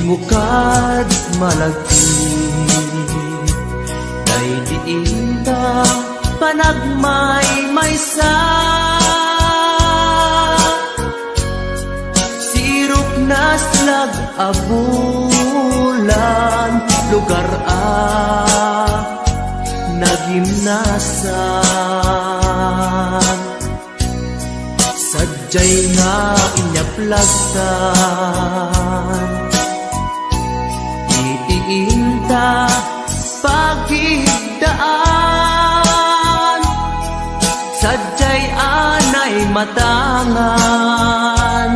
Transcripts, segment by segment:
mukad malagti day diin ta panagmay-maysa sirok na slag abulan lugar nagimnasan sadyay nga inyaplagtan itiinta pagigdaan sadyay anay matangan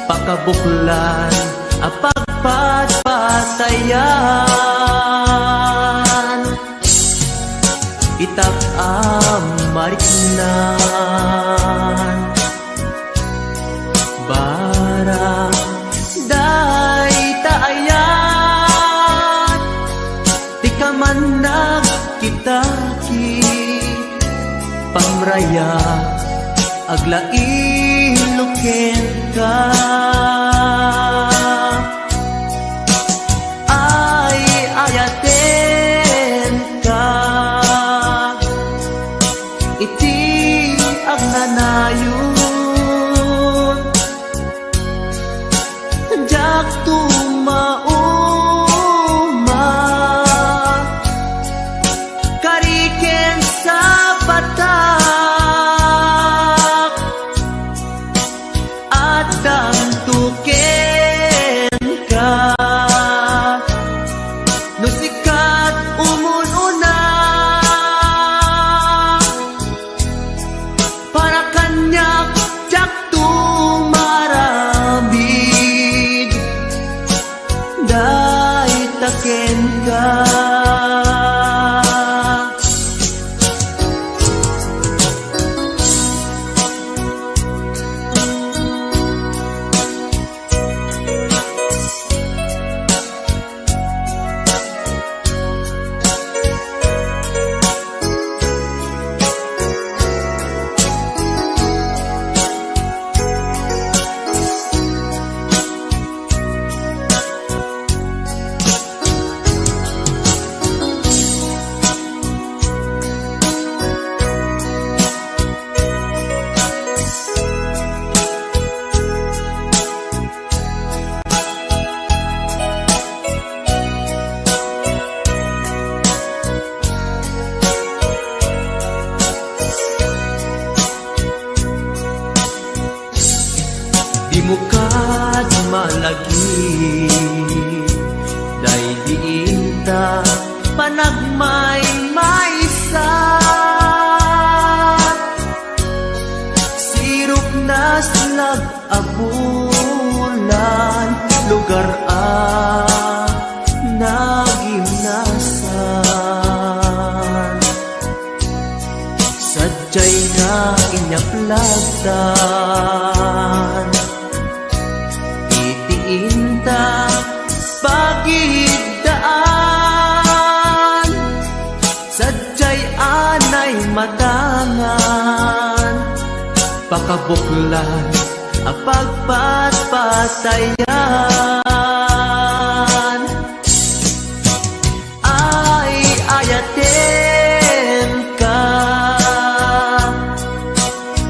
pakabuklan apagpatpatayan itak amariknan bara day taayan di ka man nagkitaki pamraya aglain ka ay ayaten ka iti agnanayon jak tumauma kariken sa batak at damtuken ka nusikat umununa para kanyak jak tumarabid day taken ka di mukad malagi day diinta panagmay-maysa sirok na slag abulan lugar nagimnasan sadyay nga inyaplagtan itiinta pagigdaan sadyay anay matangan pakabuklan apagpatpatayan ay ayaten ka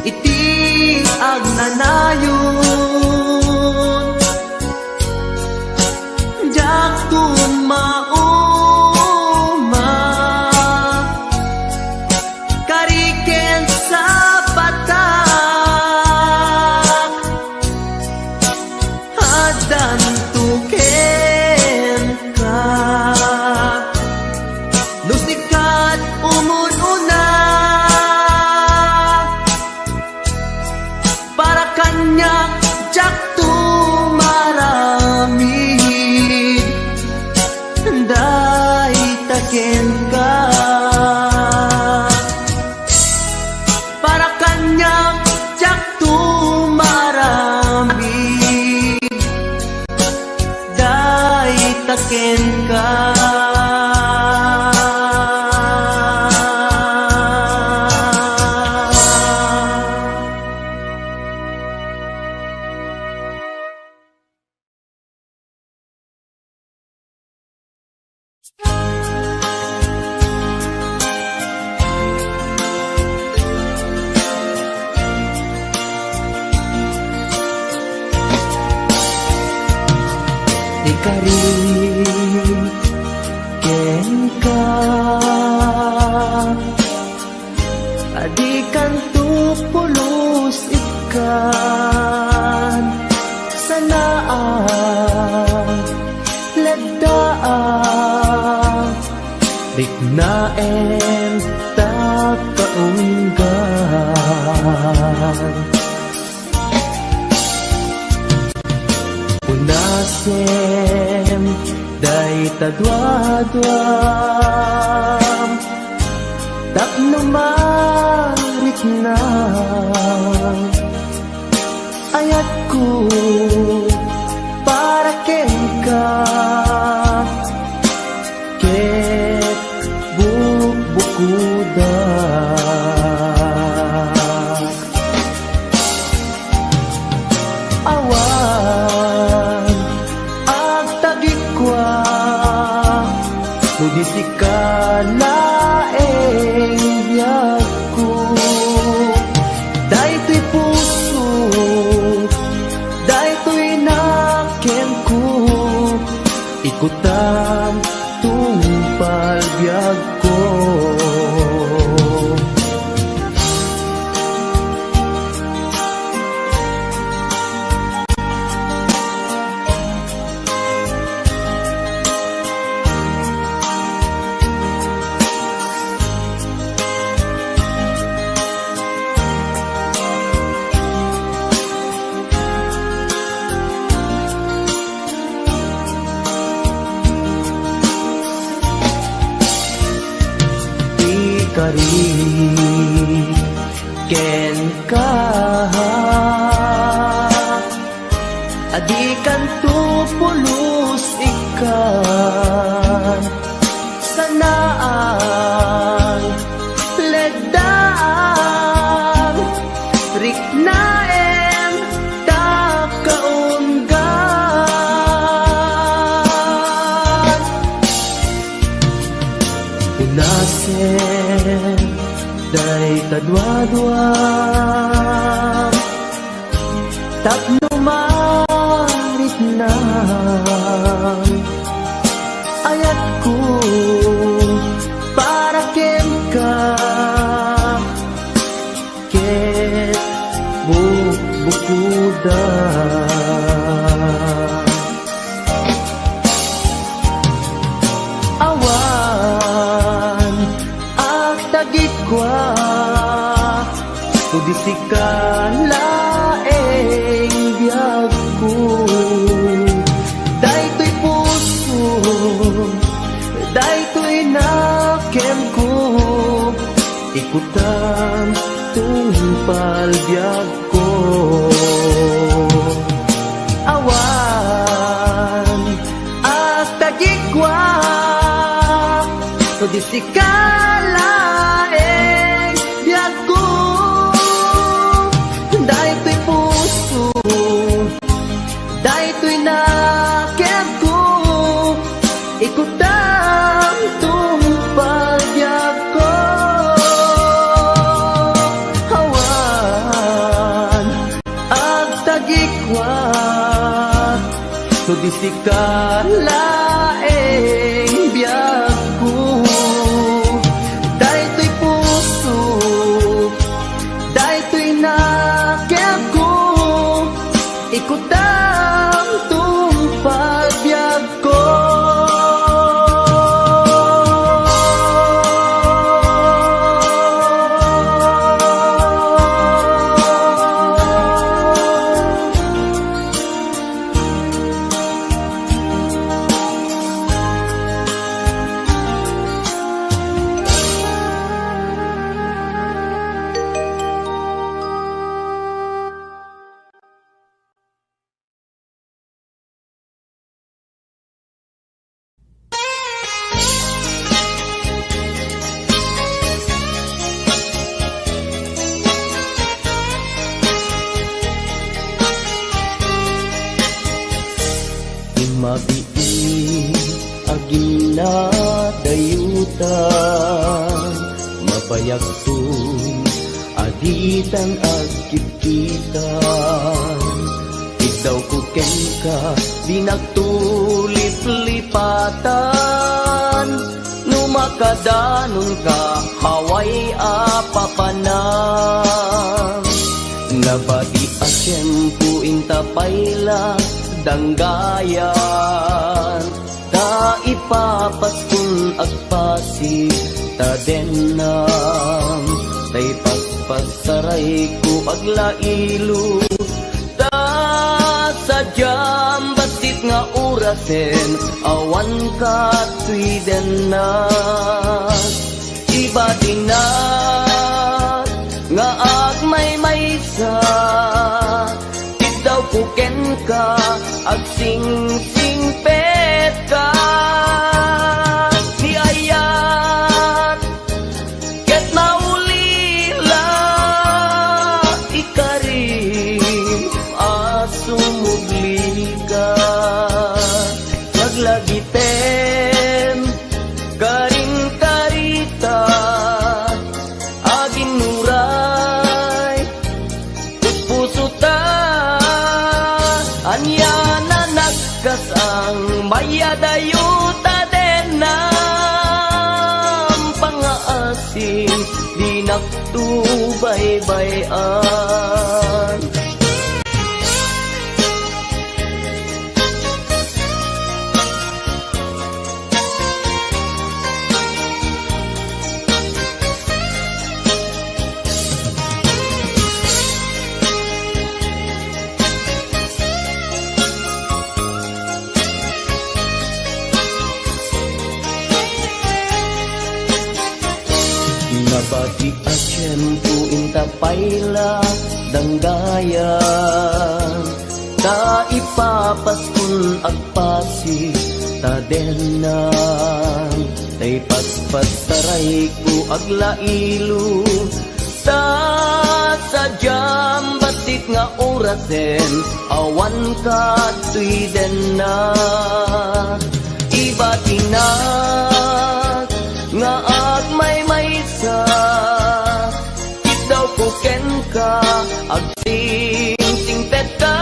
iti agnanayon jak tumauma kariken sa batak hadan tuken ka nusikat umununa para kanyak jak tumaramid day taken ka para kanyak jak tumaramid day taken ka Ikarin ken ka adikan tu pulos ikan sanaan ladaan bignaen ta kaunggan unasem day tadwadwam tapno marit na ayat ko para ken ka ket bukuda awan ag tagikwa nudi sikala ko daytoy puso daytoy naken ko ikutam tungpal biag ko kari ken ka adikan tu pulos ikan sanaan ledaan riknaen ta kaunggan unasen day tadwadwam tapno marit na ayat ko para ken ka ket bukuda awan ag tagikwa tudi sikala biag ko daytoy puso daytoy naken ko ikutam tungpal biag ko awan at tagikwa tudi sikala biag ko daytoy puso daytoy naken ko ikutam tungpal biag ko awan ag tagikwa tudi sikala biag ko daytoy puso daytoy naken ko ikutam tungpal biag ko mabiin agila kita mabayagton aditan agkititan ikaw kuken ka di nagtulip-lipatan numakadanon ka haway apapanam nabadi asyempo intapayla danggayan ta ipapaskun agpasi ta denam tay pagpasaray ko aglailo ta sadyam basit nga orasen awan ka tuiden na iba dinat nga agmay-maysa daw kuken ka agsing-singpet ka di ayat ket maulila ikarim asumugli ka maglagitem karing karita aging nuray puso ta anya na nagkasang mayadayuta den ng pangaasin di naktubaybayan nabati asyempo intapayla danggayan ta ipapaskun agpasi ta denang tay pagpasaray ko aglailo ta sadyam basit nga orasen awan ka tuiden na iba tinag nga agmay-maysa ikaw kuken ka agsing-singpet ka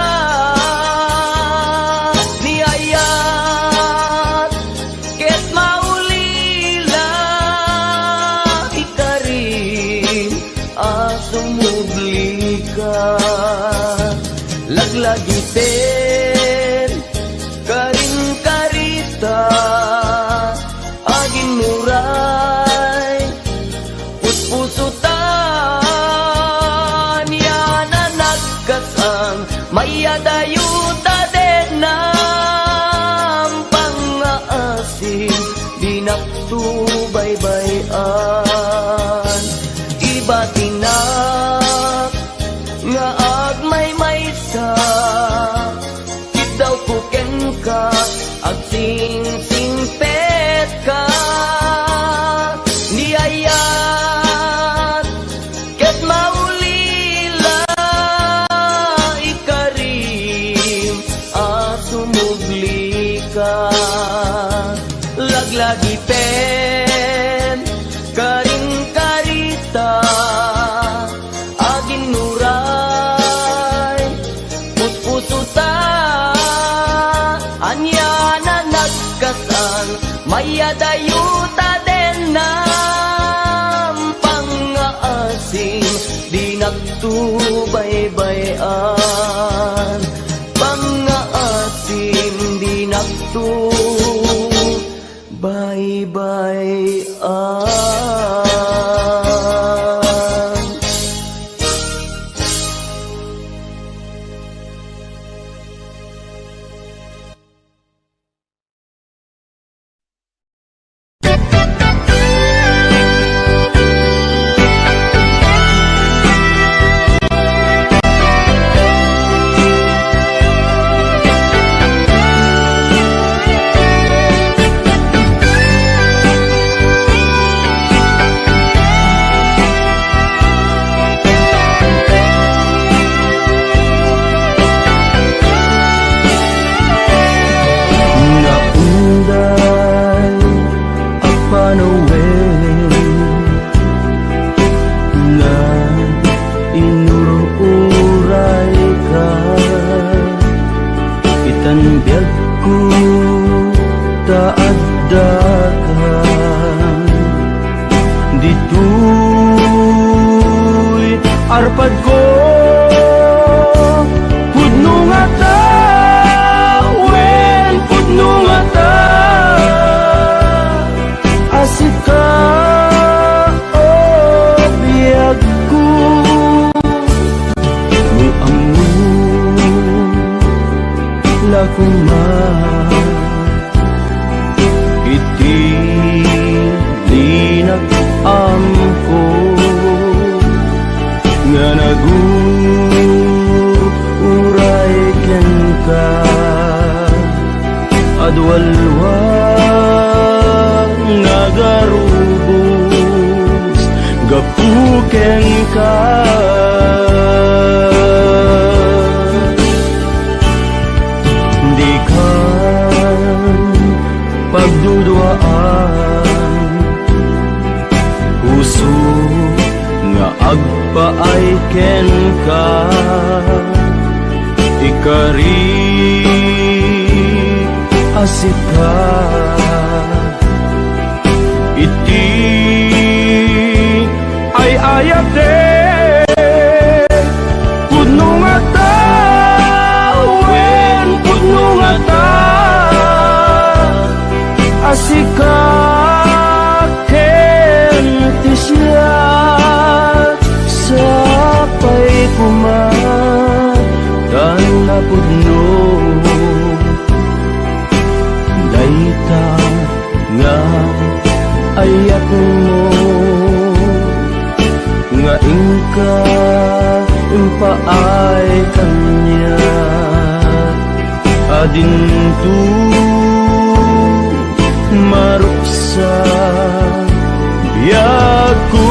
niyayat ket maulila ikarim asumugli ka laglagiten karing karita aging muray puspuso tan yan na nagkasang mayadayuta den ng pangaasin di naktubaybayan iba tinak nga agmay-maysa daw kuken ka agsing-singpet ka niyayat ket maulila ikarim asumugli ka laglagiten karing karita aging nuray puspuso ta anya na nagkasang mayadayuta den ng pangaasin di naktubaybayan pangaasin di naktubaybayan. maddakan dito'y arpad ko pudno nga ta wen pudno nga ta asika o biyag ko lakuma iti linag-amko nga naguray ken ka adwalwa nagarubos gapuken ka pagduduaan puso nga agpaay ken ka ikari asika iti ay ayate pudno nga ta wen pudno nga ta asika ken ti siya sapay kumatan na pudno dayta nga ayat mo nga ingka impaay kanya adinto maruksa biyaku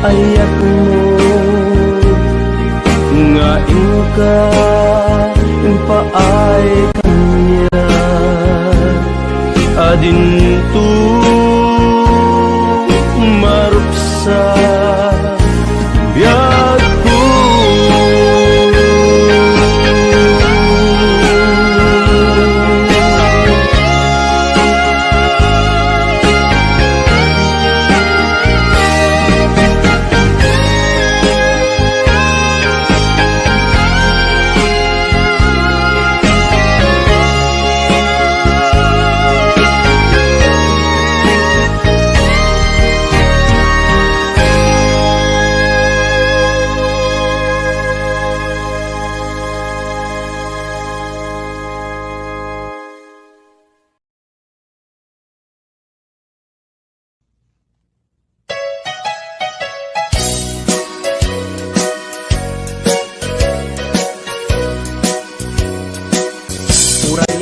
ayat mo nga ingka impaay kanya adinto marupsa biag ko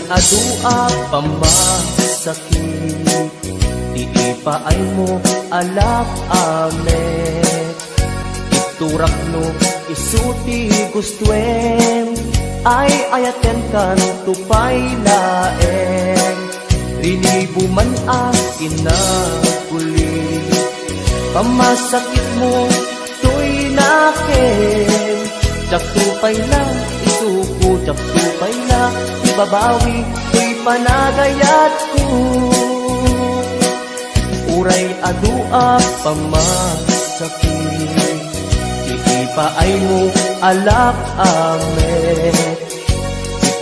adua pamasakit iipaay mo alak amet iturak no isuti gustuen ay ayaten kan tupay laeng rinibuman inakuli pamasakit mo tuy nakin jak tupay lang isuko jak tupay lang babawi tuy panagayat ko uray adua pamasakit paay mo alak ame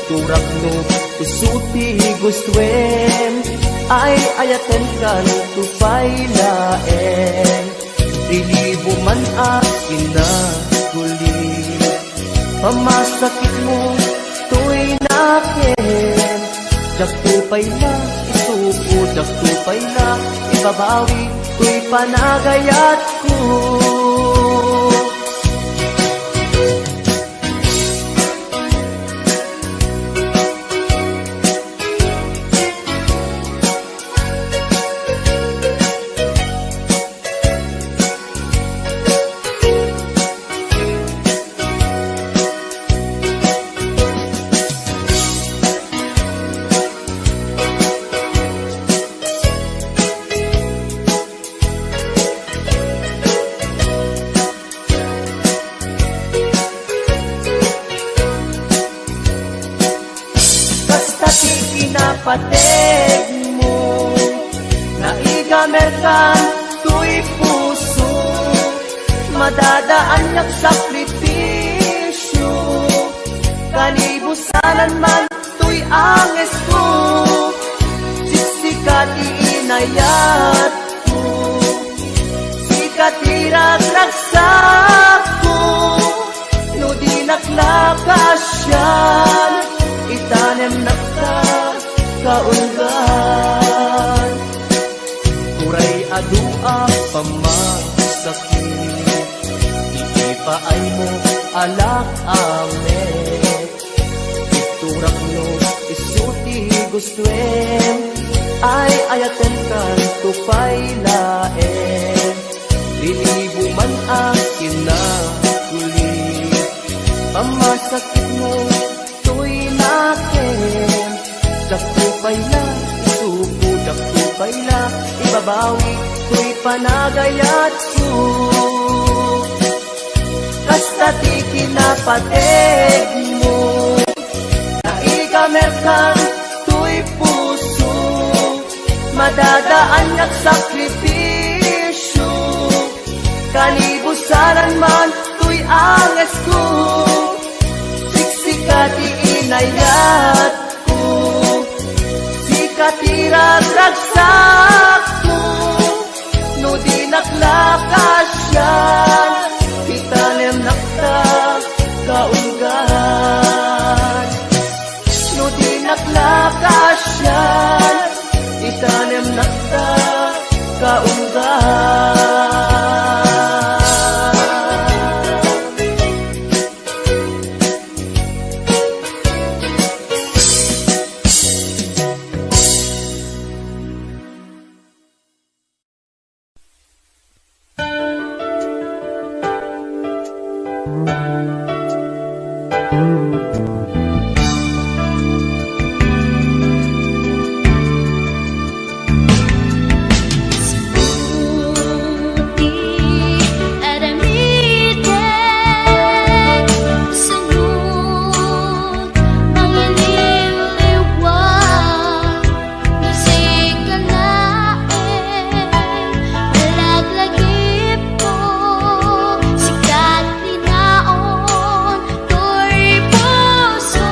turak no isuti gustwen ay ayaten kan tupay laen dilibo man akin na guli pamasakit mo tuy nakin jak tupay na isuko jak tupay na ibabawi tuy panagayat ko. Pateg mo naigamerkan tuy puso madadaan yak sakripisyo kanibusanan man tuy anges ko siksikat iinayat ko sikat iragraksak ko no di naklakasyan itanem nakta kaungan kuray adua pamasakit ipaay mo alak ame iturak no isuti gustwen ay ayaten kan tupay laen lilibo man akin na kuli pamasakit mo tuy nakin jak tupay na isuko jak tupay na ibabawi tuy panagayat ko kasta ti kinapateg mo naigamerkan tuy puso madadaan yak sakripisyo kanibusanan man tuy anges ko siksikat iinayat katirag-ragsak ko no di naklakasyan itanem nakta kaunggan no di naklakasyan itanem nakta kaunggan. So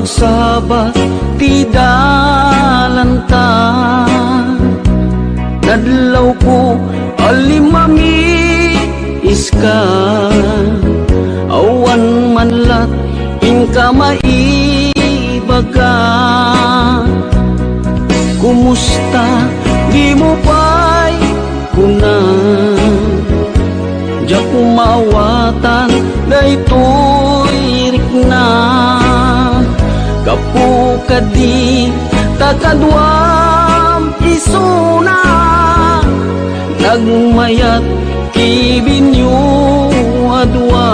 agsabat ti dalanta. Nadlaw ko alimami iska, awan manlat inka maibaga. Kumusta di mo pa'y kuna, diyak kumawatan daytoy rikna. Kapu kadi takadwam isuna, nagmayat kibinyo adwa.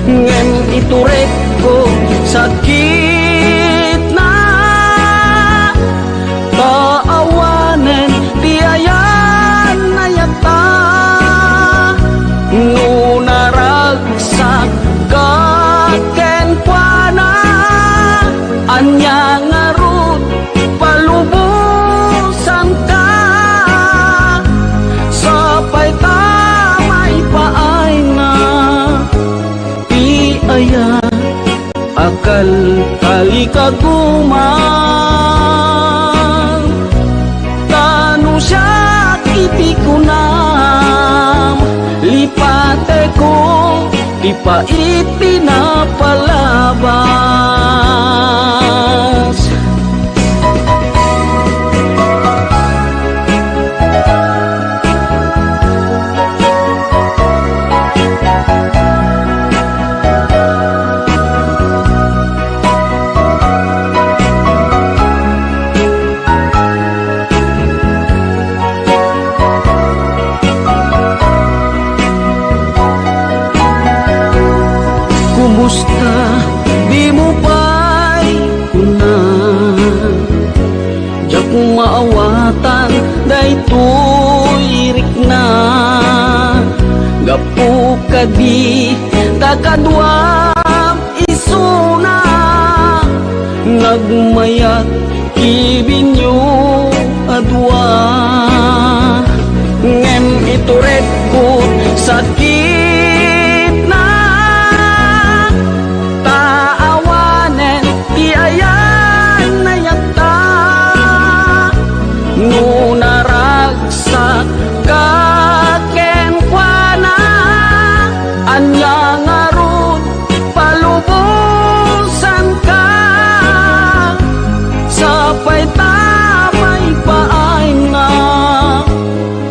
Ngem iturek ko sakit na, taawanen tiayan na yata. Ngunaragsak kaken kuana, anya ngarut palubusan ka. Sapay tamay paay na piaya, akal kali kaguman. Tanu siya iti kunam, lipate ko di pa itinapalabas. Kumusta di mo pa'y kuna, diyak maawatan daytoy rikna. Gapu kadi takadwam isuna, nagmayat kibinyo adwa. Ngem iturek ko sakit na, taawanen tiayan na yata. Ngunaragsak kaken kuana, anya ngarut palubusan ka. Sapay tamay paay na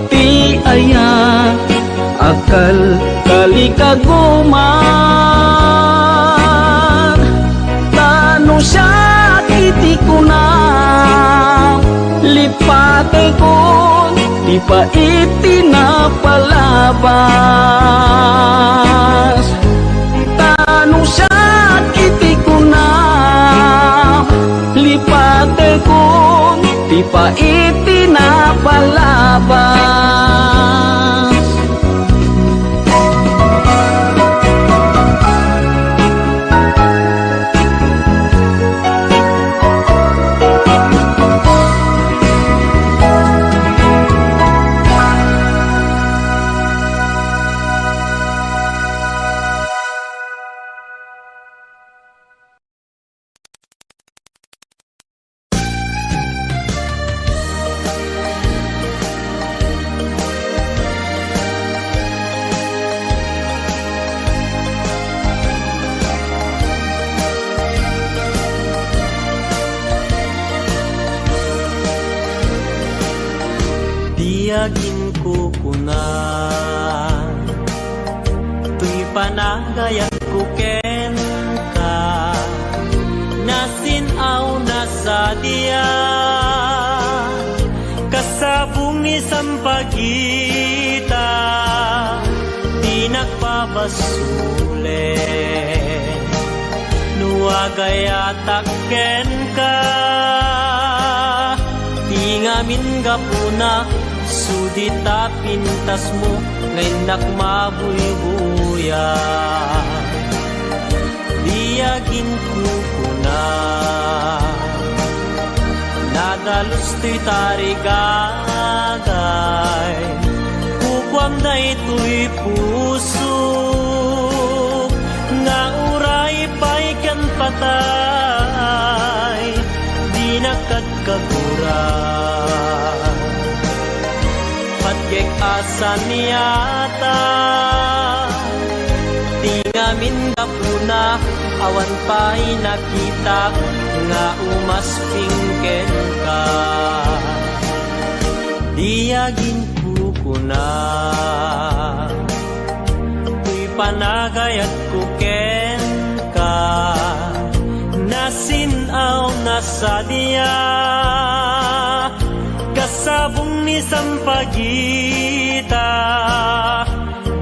tiaya, akal kali kaguman. Tanu siya iti kunam, lipate kon di pa itinapalabas. Tanu siya iti kunam, lipate kon di pa itinapalabas. Tiyagin ko kuna, tuy panagayat ko ken ka. Nasinaw na sa diya, kasabong isang pagita, di nagpapasulit. Nuwagayatak ken ka, di ngamin gapuna, sudita pintas mo, ngayon nakmabuy-buya. Diyagin kuna, nadalos to'y tarigagay, kukwam na ito'y puso, nga uray pa'y kanta patay, di nakagkagura. Patgek asan niyata, di ngamin kapuna, awan pa'y nakita, nga umaspingken ka. Diyagin kukuna, tuy panagayat kuken ka, nasinaw na sa diya, kasabong ni sampagita,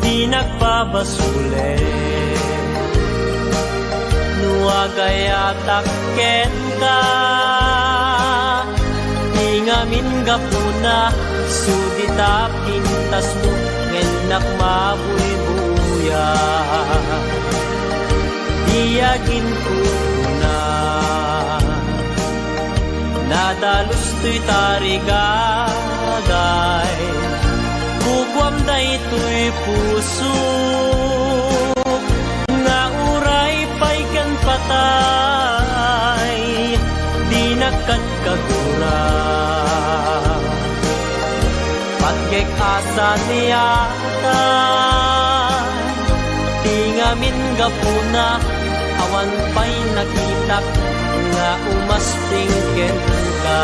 di nagpabasule. Nuagayatak ken ka, ngamin gapuna, sudita pintas mo, ngenak mabuy-buya. Diyagin ko na, nadalus to'y tarigagay, kukwam da ito'y puso, nga uray pa'y kan patay, di nakagkagura. Patgek asa niyata, di ngamin gapuna, awan pa'y nakitak, nga umaspingken ka.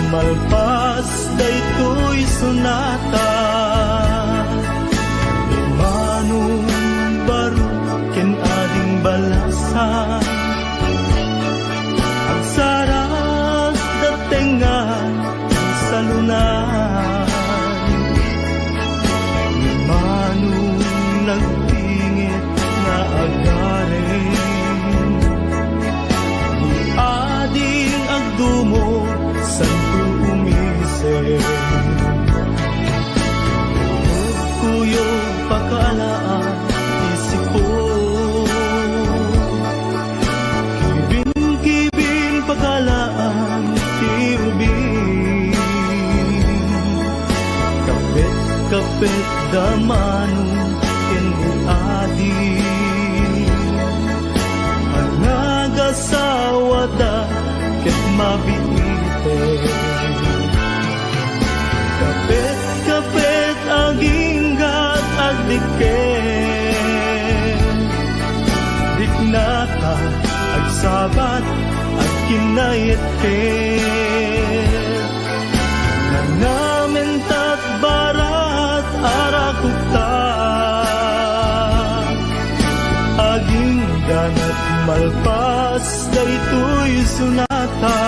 Malpas daytoy sunata, manong baro ken ading balasan, ang sarap datengan sa lunan, manong nagtingit na agarin, ni ading agdumo santo umise. Kuyo pakalaan isipo, kibin pakalaan tiubin, kapit damanong kenadi, anagasawada ket mabiti. Kapit aginggat agdiken, diknata agsabat agkinayet ken, nanamintat barat arakukta, aging ganat malpas daytoy sunata.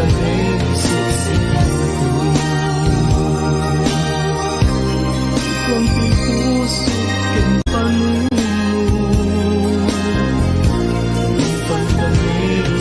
pandaning kung puso ken panunod pandaning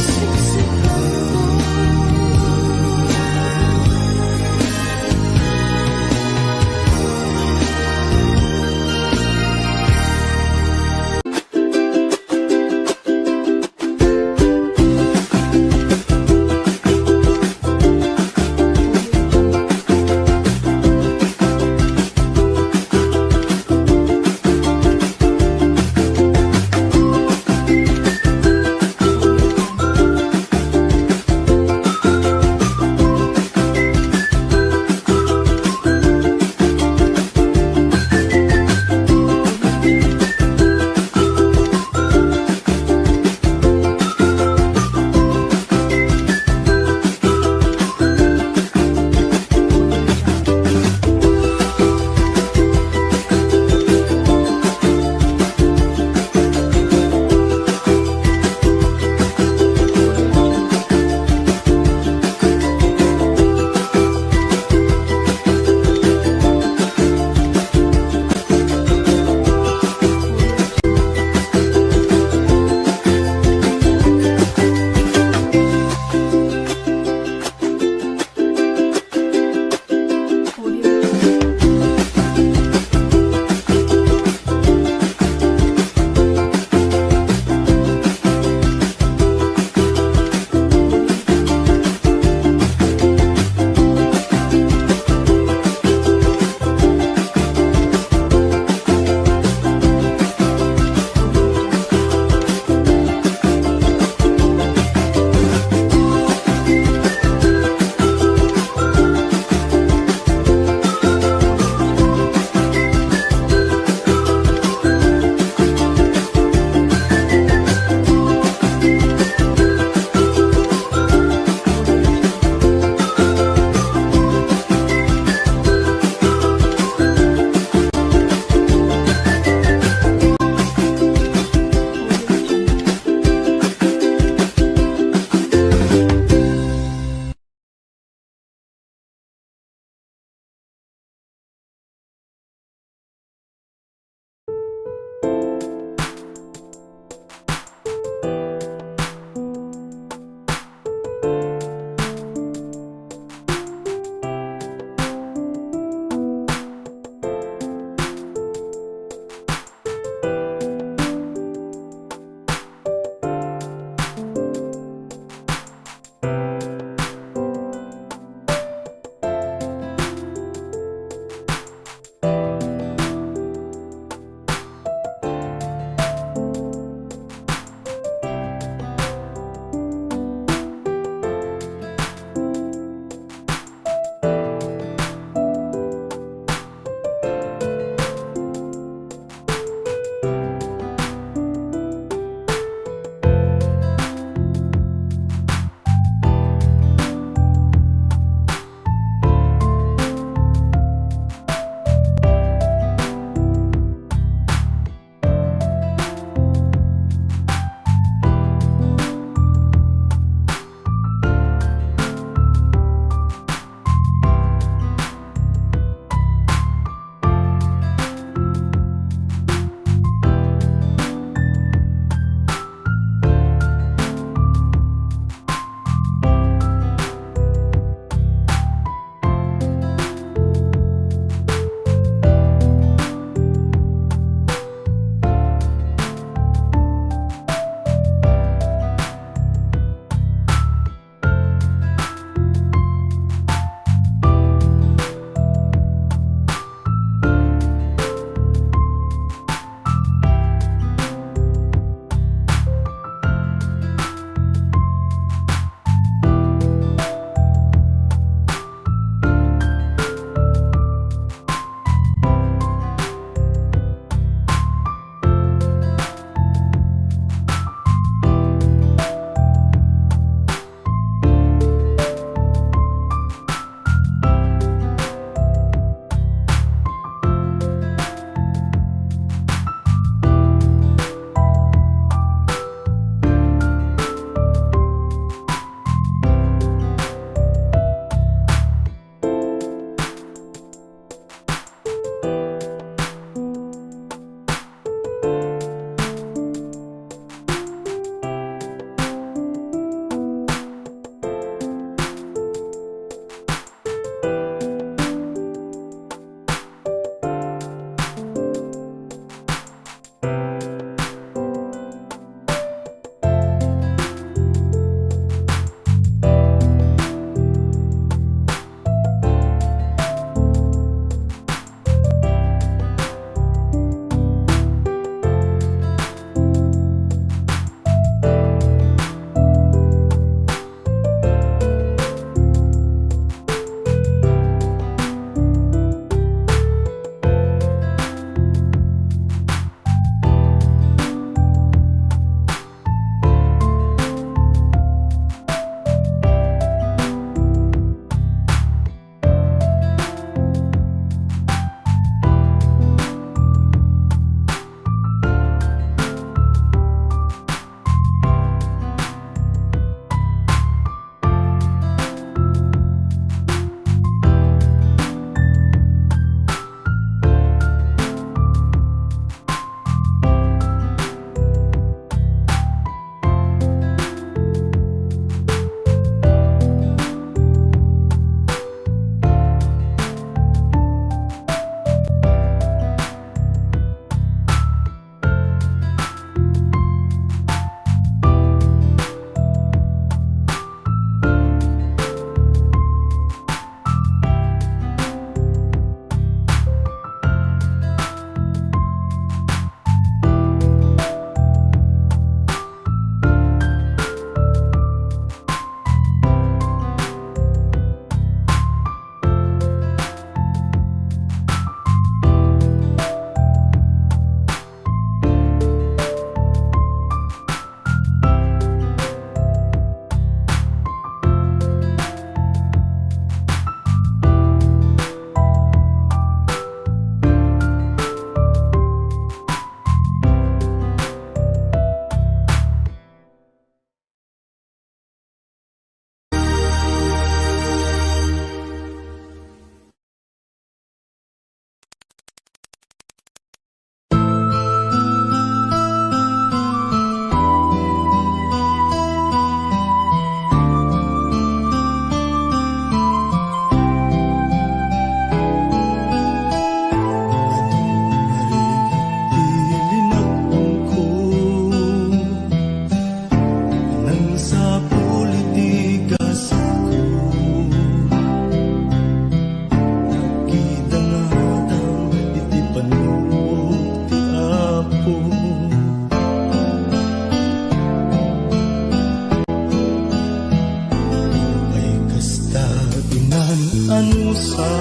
manusa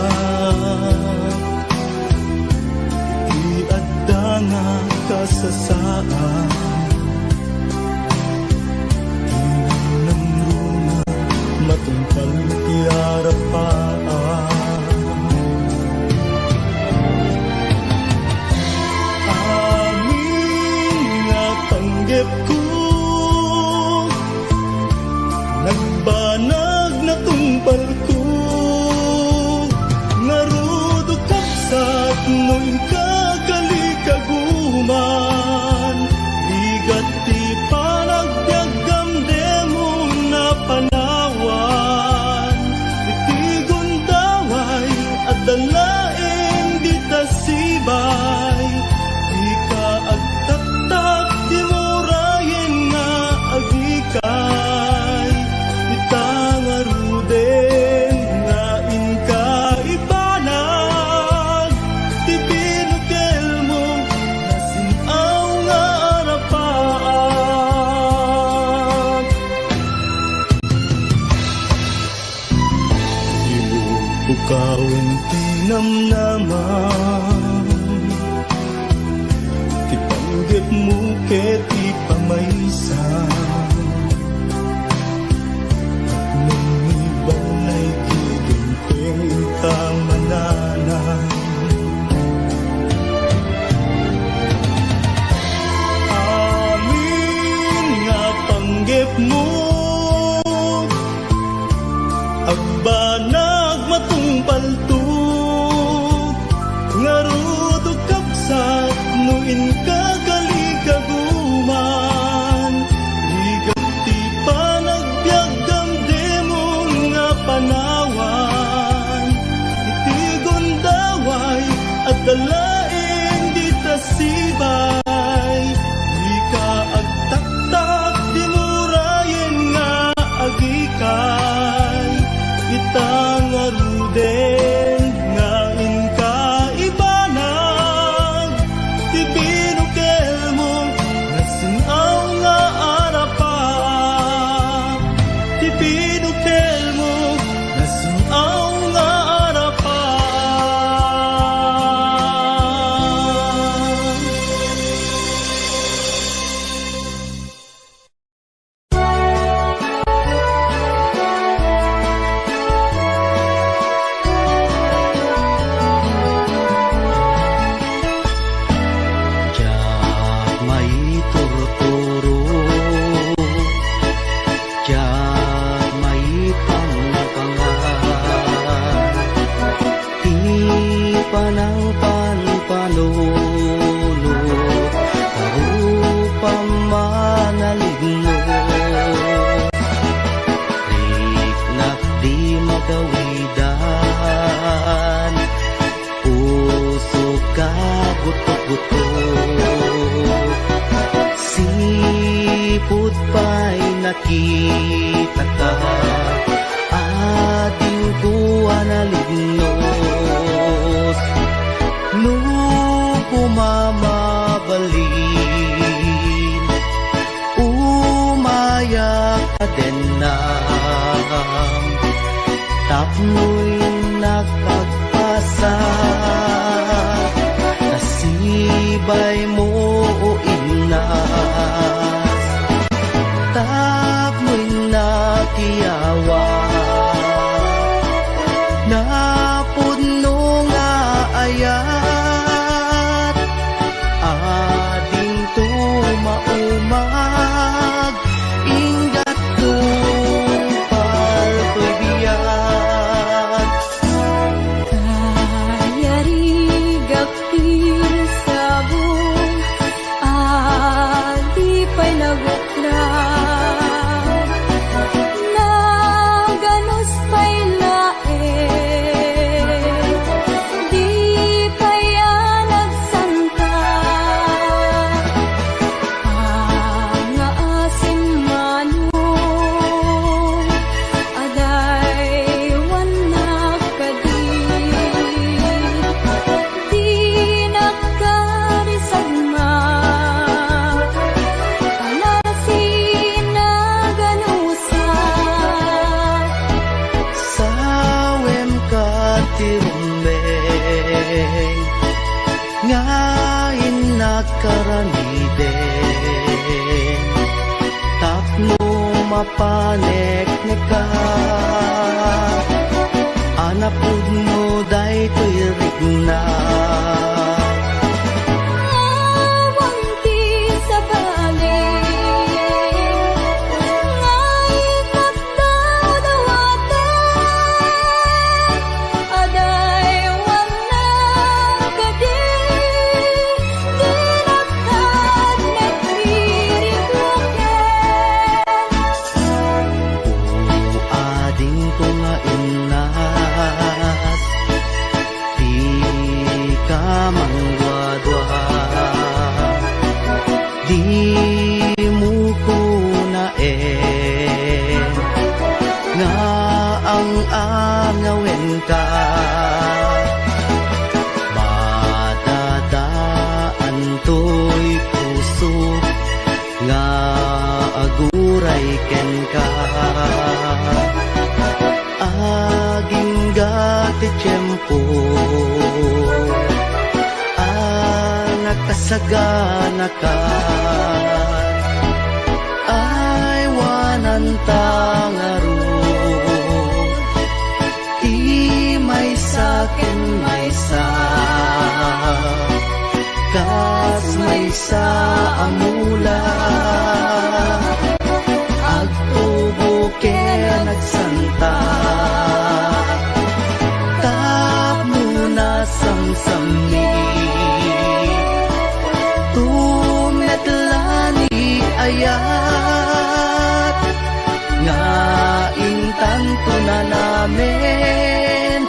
iadda nga kasasaan tinamnamruna matungkal ti arapaan amin nga panggep ko nagbanag na tumpal ko ngarudo kapsat no'y kagalikaguman ligat ti panagbiagam demo na panawan iti gundaway at dalaeng di tasibay di ka agtaktak di murayen nga agikay itangaruden nga inka ibanag ti binukel mo nasinaw nga arapaan ilubukawin ti namnaman ti panggep mo ket ti pamaysa balay giginting kang mananan amin nga panggep mo agbanag matungpal to ngarudo kapsat nuin kagalikaguman ligat ti panagbiagam demon nga panawan iti gundaway at dalaeng di tasibay di ka agtaktak di murayen nga agikay itangaruden nga inka ibanag ti binukel mo nasinaw nga arapaan ti binukel mo nasinaw nga arapaan Jak may turturo, jak may pangpangan, ti panang panpanuno, karupang manaligno, riknak di magawidan, puso ka buto-buto. Siput pa'y nakita ka ating kuha na lignos nung kumamabalin umayak ka din na tapno'y nagpagpasa nasibay mo o inas tapno'y nakiyawa napuno nga ayat ading tumaumag ingat tumpal to'y biyak Kayarigak sabong adi pa'y nagukla karaniden tapno mapanek neka anapud no daytoy rigna Awang di sa balik Ngay katdaw dawaten Aday wang nagadi Dinagtad nagririgloken ading ko nga inas di ka mangwadwa di mo ko na nga ang angawin ka madadaan to'y puso nga aguray ken ka aging gati tiyempo nakasagana ka ay wanan tangaro di may sakin may sa kas may sa amula agtubo ken nagsanta tap muna samsami tumetlani ayat nga intanto na namin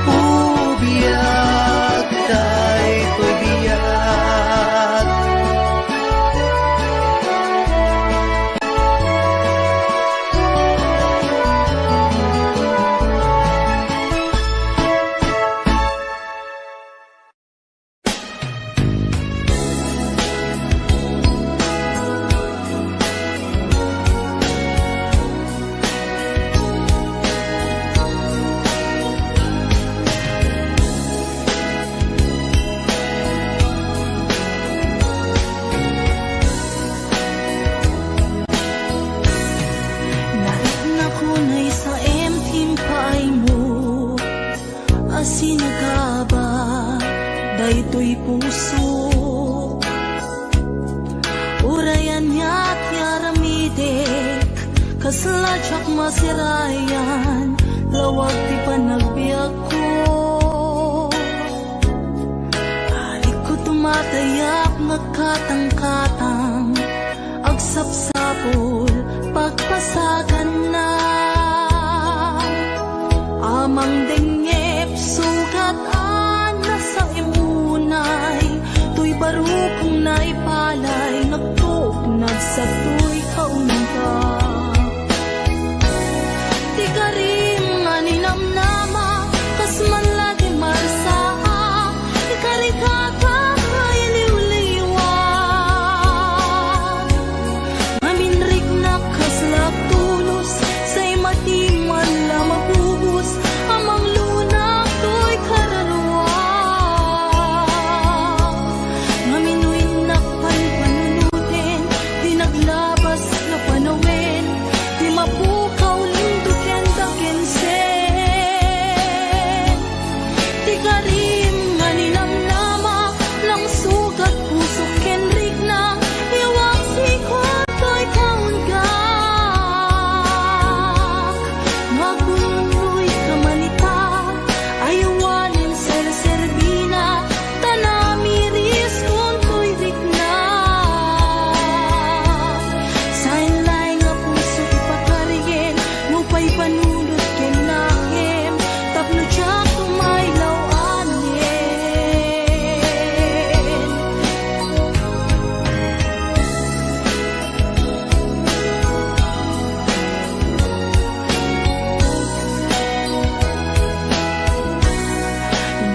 ubiyag daytoy biyag Nakunay sa emtim paay mo Asin ka ba Daytoy puso Urayan niya't yaramidek Kasladyak masirayan Lawag ti panagbiag ko Alik ko tumatayak Nagkatang-katang Agsapsapol Pagpasagan na Amang dengep Sugat na sa imunay Tuy barukong naipalay Nagtugnad sa tuy kaunta Di ka rin nga ninamnama Kas man lagi marsaha Di ka rin kakay liwliwan Maminrig na kaslap tulos Say matiman la magubos Amang lunak to'y kararwa Maminuin na panpanunutin Di naglabas na panawin Di mapukaw linduken dakensen Di ka rin nga ninamnama Lang sugat puso kenrig na Iwag sikot to'y kaungak Maguloy ka manita Ayawanin ser-serbina Tanamiris kung to'y rikna Sainlay nga puso ipakarigin Mupay panunod ken nakim Tapno tiyak tumaylaw anin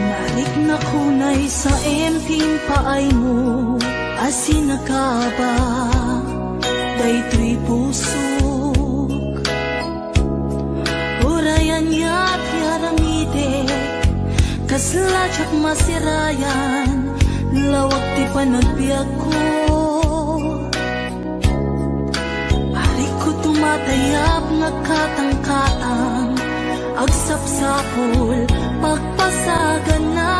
Nalik na kunay sa emping paay mo Asin na ka ba Daytoy pusok Urayan niya't yaramidek Kasladyak masirayan lawag ti panagbiag ko. Ari ko tumatayap nga katang-katang, agsapsapol pagpasagan na.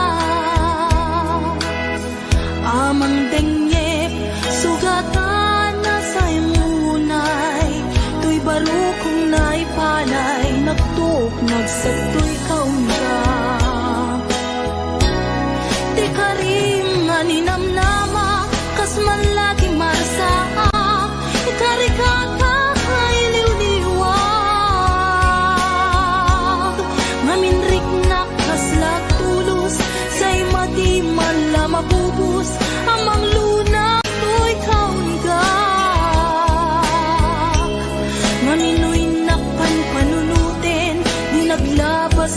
Amang dengyep sugatan na sa imunay, tuy baro kong naipanay, nagtuok nagsagtoy kaunga. Di karim nga ninamnama, kas man lagi marsaa, ikarikata ay liwliwag. Ngaminrik na kaslat tulos, say madi man la mabubus, amang luna to'y kaunga. Ngaminoy nakpan panunutin, di naglabas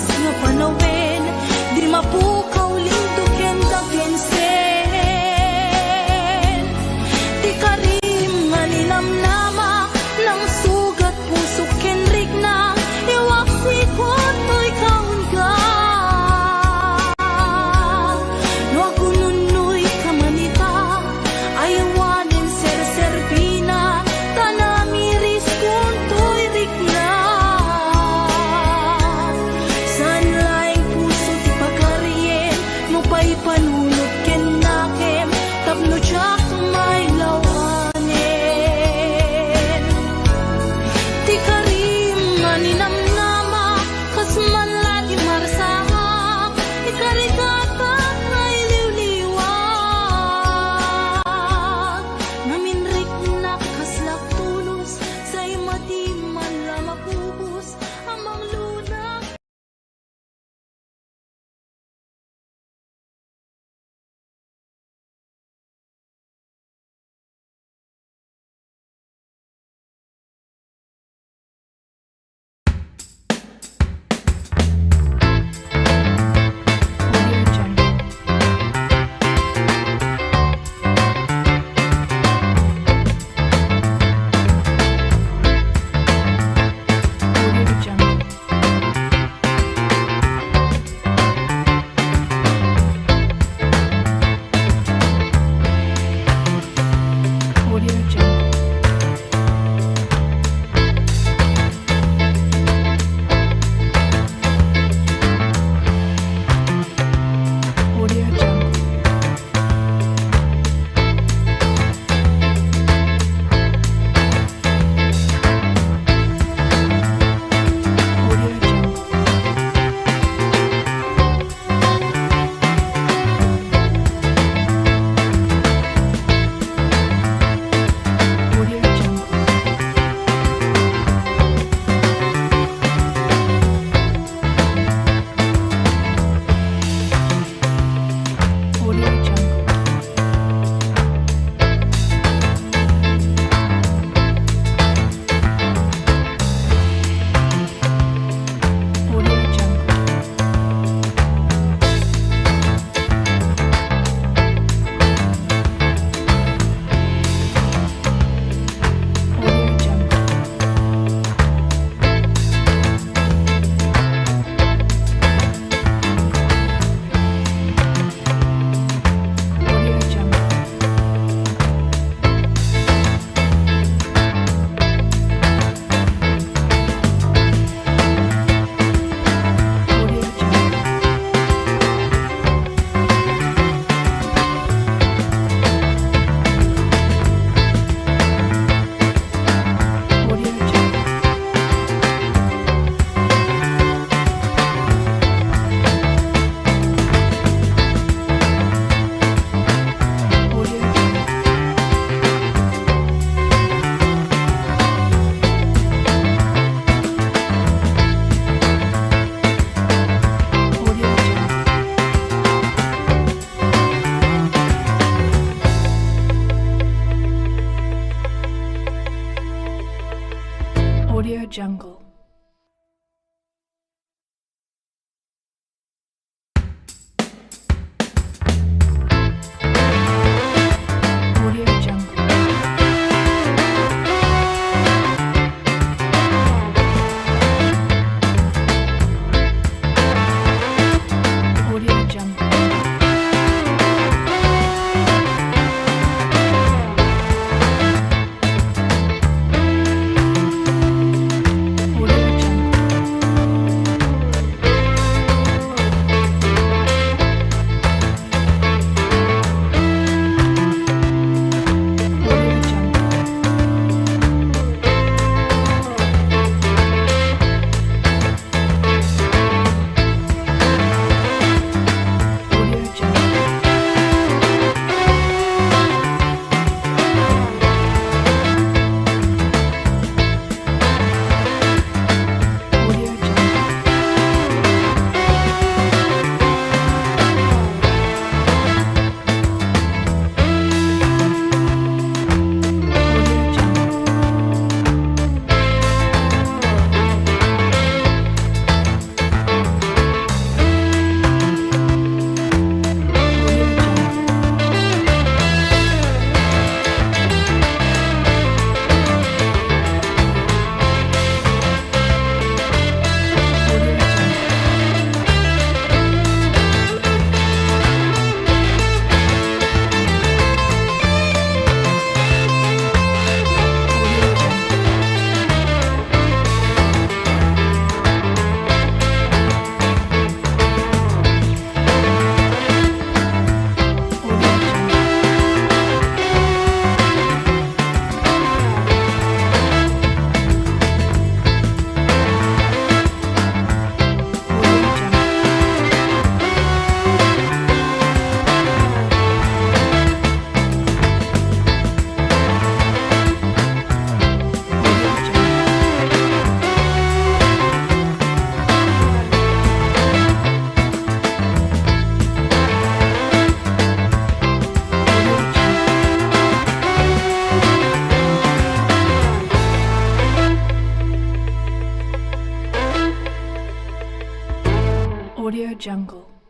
Audio Jungle.